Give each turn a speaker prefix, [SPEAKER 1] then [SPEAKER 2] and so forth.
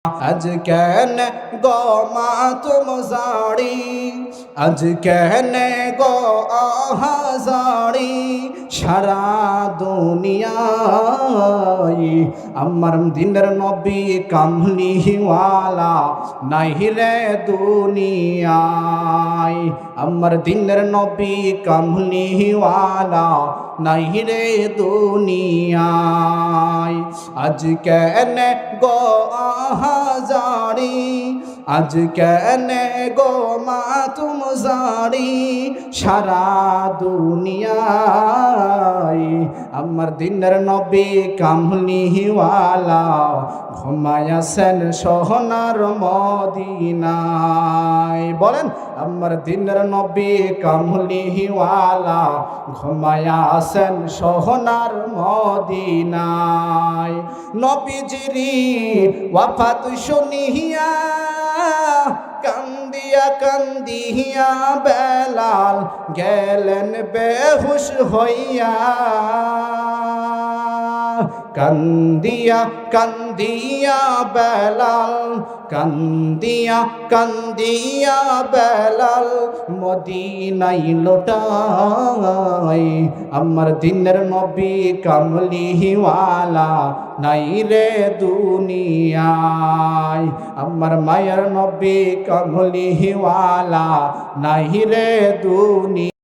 [SPEAKER 1] আজ কেন গো মাতুম জাড়ি, আজ কেন গো আহাজাড়ি, সারা দুনিয়ায় আমার দিনের নবী কামলিওয়ালা নাই রে দুনিয়ায়। আমার দিনের নবী কামলিওয়ালা নাই রে দুনিয়ায়। আজ কেন গো আহাজাড়ি, আজ কেন গো মাতুম জাড়ি, সারা দুনিয়ায় আমার দিনের নবী কামলিওয়ালা ঘুমায়াছেন সোহনার মদিনায়। বলেন আমার দিনের নবী কামলিওয়ালা ঘুমায়াছেন সোহনার মদিনায়। নবীজিরি ওয়াফাত শুনিয়া কান্দিয়া কান্দিয়া বেলাল গেলেন বেহুশ হইয়া। কান্দিয়া কান্দিয়া বেলাল, কান্দিয়া কান্দিয়া বেলাল মদিনায় লোটায়। আমার দিনের নবী কামলিওয়ালা নাই রে দুনিয়ায়। আমার মায়ের নবী কামলিওয়ালা নাই রে দুনিয়ায়।